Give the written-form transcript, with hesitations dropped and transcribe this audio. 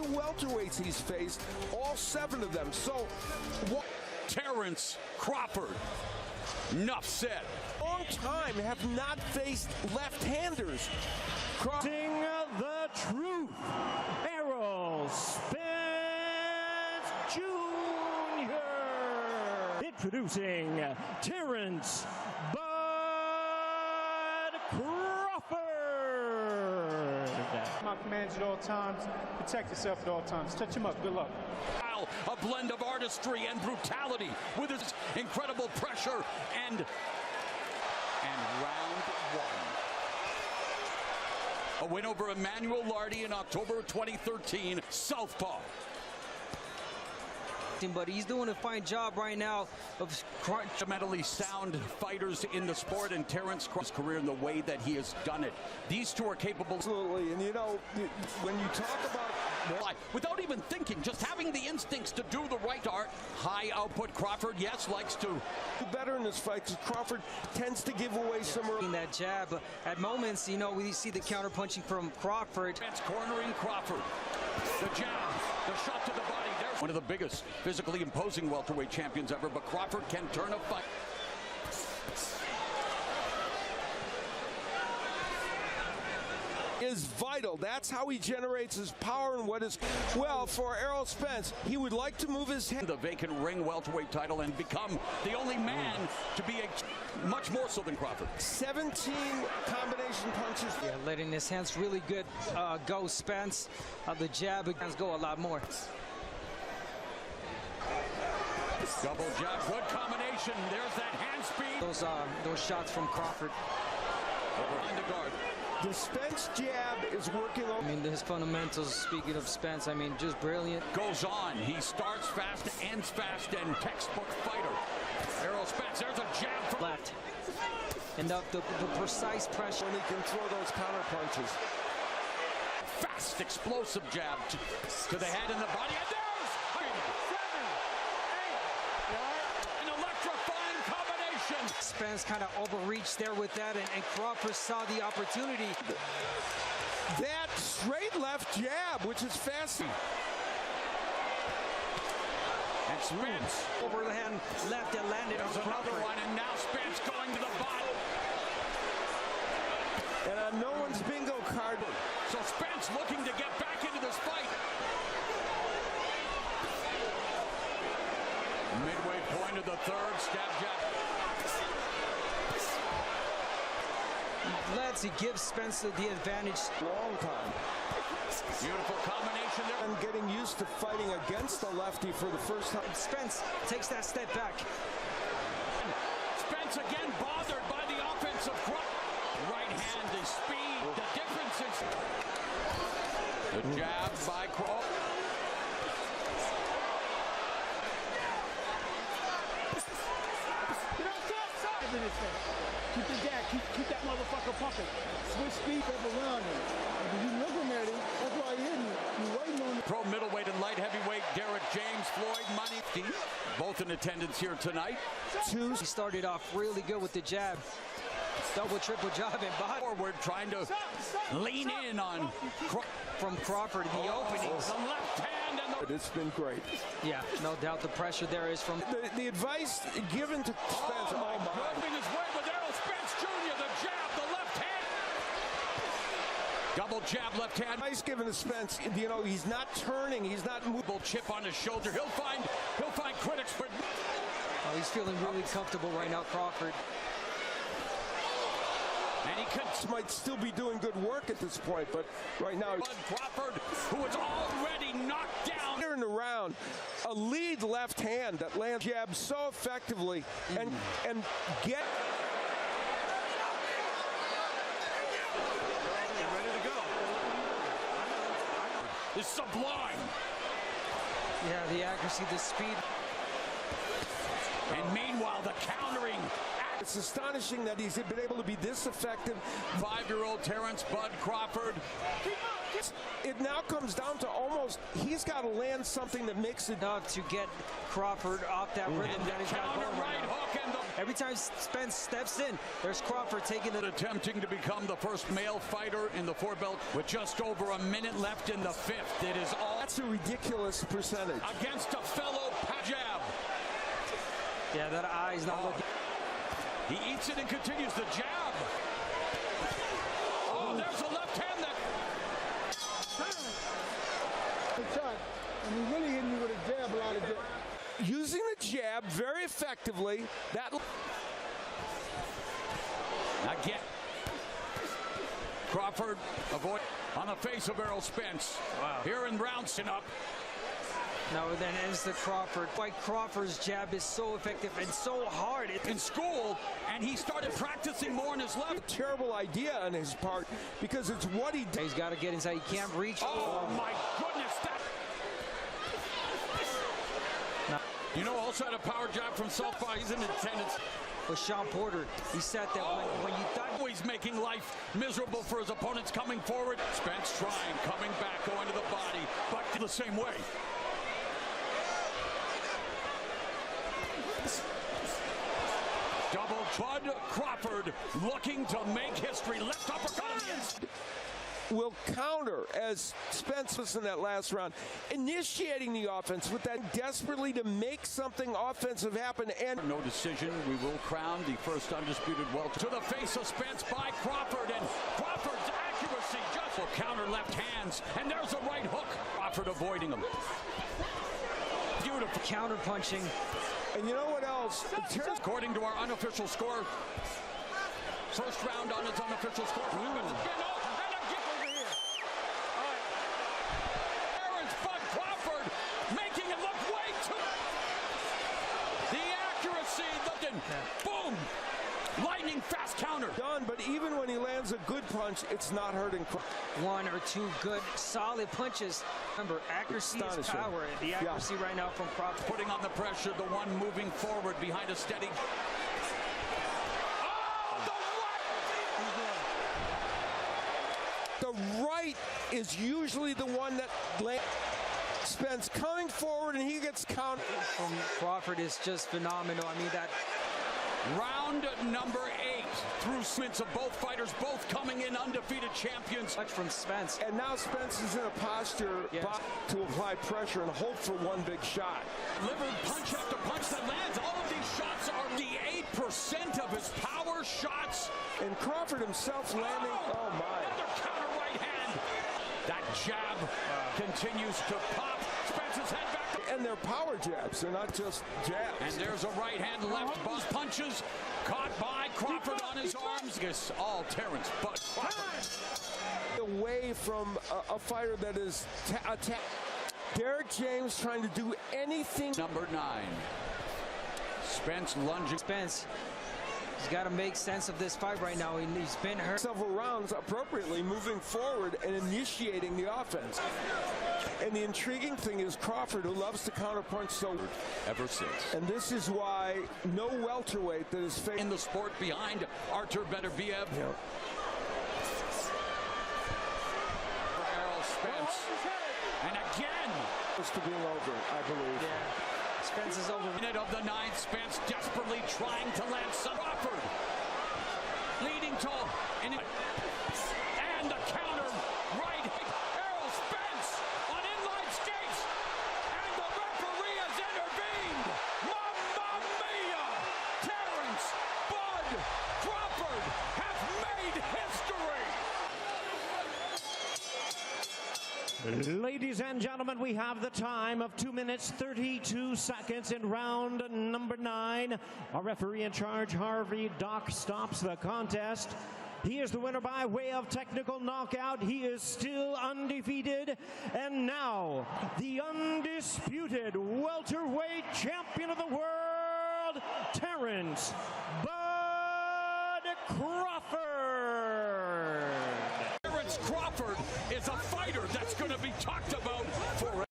welterweights he's faced, all 7 of them. So, what? Terence Crawford. Enough said. Long time have not faced left-handers. Sing the truth. Errol Spence Jr. Introducing Terence Crawford. My commands at all times. Protect yourself at all times. Touch him up. Good luck. A blend of artistry and brutality with his incredible pressure and round 1. A win over Emmanuel Lardy in October 2013, Southpaw. But he's doing a fine job right now of Fundamentally sound fighters in the sport, and Terence Crawford's career in the way that he has done it. These two are capable. Absolutely, and you know, when you talk about without even thinking, just having the instincts to do the right art. High output Crawford, yes, likes to do better in this fight because Crawford tends to give away some. That jab at moments, you know, we see the counter punching from Crawford. That's cornering Crawford. The jab, the shot to the body. There's one of the biggest physically imposing welterweight champions ever, but Crawford can turn a fight. Is vital. That's how he generates his power and what is well for Errol Spence. He would like to move his head. The vacant ring welterweight title and become the only man to be much more so than Crawford. 17 combination punches. Yeah, letting his hands really good go, Spence. The jab hands go a lot more. Double jab, good combination. There's that hand speed. Those shots from Crawford. Behind the guard. The Spence jab is working on. I mean, his fundamentals, speaking of Spence, I mean, just brilliant. Goes on. He starts fast, ends fast, and textbook fighter. Errol Spence, there's a jab from left. And the precise pressure. When he can throw those counter punches. Fast, explosive jab to the head and the body. And there's 7, 8, an electrifying combination. Spence kind of overreached there with that, and Crawford saw the opportunity. That straight left jab, which is fast. And Spence over the hand left that landed on another Crawford. one, and now Spence going to the bottom. And no one's bingo card. So Spence looking to get back into this fight. Midway point of the 3rd, stab jab. He gives Spence the advantage. Long time. Beautiful combination there. And getting used to fighting against the lefty for the first time. Spence takes that step back. Spence again bothered by the offensive front. Right hand is speed. The difference is the jab by Crawford. Keep the gap, keep that motherfucker pumping. Switch speed up around him. If you looking at him, that's why you're hitting him. You're waiting on him. Pro middleweight and light heavyweight Derek James, Floyd Money, both in attendance here tonight. He started off really good with the jab. Double, triple jab and body. Forward, trying to lean in on from Crawford. The openings. The left hand and the... It's been great. Yeah, no doubt the pressure there is from... The advice given to Spence. Dropping his weight with Errol Spence Jr. The jab, the left hand. Double jab, left hand. Advice given to Spence. You know, he's not turning. He's not moving. Chip on his shoulder. He'll find critics, but... Oh, he's feeling really comfortable right now, Crawford. And he might still be doing good work at this point, but right now Crawford, who is already knocked down. In the round, a lead left hand that lands jab so effectively and get ready to go. It's sublime. Yeah, the accuracy, the speed. And meanwhile, the countering It's astonishing that he's been able to be this effective. 5-year-old Terence Bud Crawford. It now comes down to almost, he's got to land something that makes it Enough to get Crawford off that rhythm And that he's the got counter going right right now. hook and the Every time Spence steps in, there's Crawford taking it. attempting to become the first male fighter in the 4-belt with just over a minute left in the 5th. It is all that's a ridiculous percentage. against a fellow jab. Yeah, that eye's not looking. He eats it and continues the jab. Oh, there's a left hand that Good shot. And he's really hitting you with a jab a lot of jab. Using the jab very effectively. That again. Crawford avoid on the face of Errol Spence. Wow. Here in rounds and up. Now then ends the Crawford. Why Crawford's jab is so effective and so hard. In school, and he started practicing more on his left. terrible idea on his part because it's what he did. He's got to get inside. He can't reach. Oh my goodness! That. You know, also had a power jab from southpaw. He's in attendance. With Sean Porter, he said that when you thought Always making life miserable for his opponents coming forward. Spence trying, coming back, going to the body, but the same way. Double Bud Crawford looking to make history. Left uppercut on the inside. Will counter as Spence was in that last round, initiating the offense with that desperately to make something offensive happen. And No decision. We will crown the first undisputed welter. To the face of Spence by Crawford, and Crawford's accuracy just will counter left hands, and there's a right hook. Crawford avoiding him. Beautiful. counter punching. you know what else? Terence, According to our unofficial score, first round on its unofficial score. Terence Bud Crawford making it look way too. The accuracy, boom, lightning fast counter. done, but even when he lands a good punch, it's not hurting. One or two good, solid punches. Remember, accuracy is Astonishing. power. The accuracy right now from Crawford. Putting on the pressure, the one moving forward behind a steady. The right is usually the one that Spence coming forward and he gets counted. From Crawford is just phenomenal. I mean, that Round number 8 through Spence of both fighters, both coming in undefeated champions. touch from Spence. And now Spence is in a posture to apply pressure and hope for one big shot. Delivered punch after punch that lands. All of these shots are the 8% of his power shots. And Crawford himself landing, oh my. Another counter right hand. That jab continues to pop. Spence's head back. And they're power jabs, they're not just jabs. And there's a right hand left buzz punches. Caught by Crawford on his arms. Guess all Terence, but Crawford. Away from a fighter that is attack. Derek James trying to do anything. Number 9. Spence lunging. Spence, he's got to make sense of this fight right now. He's been hurt. Several rounds appropriately moving forward and initiating the offense. And the intriguing thing is Crawford, who loves to counterpunch so Ever since. and this is why no welterweight that is facing In the sport behind Artur Beterbiev. Yep. For Errol Spence. And again. Close to being over, I believe. Yeah, Spence is over. Minute of the 9th, Spence desperately trying to land some Crawford. Leading to and the counter right. Errol Spence on inline skates. And the referee has intervened. Mamma mia! Terence Bud Crawford has made history. Ladies and gentlemen, we have the time of 2 minutes 32 seconds in round number 9. Our referee in charge, Harvey Doc, stops the contest. He is the winner by way of technical knockout. He is still undefeated. And now, the undisputed welterweight champion of the world, Terence Bud Crawford. Terence Crawford is a fighter that's going to be talked about for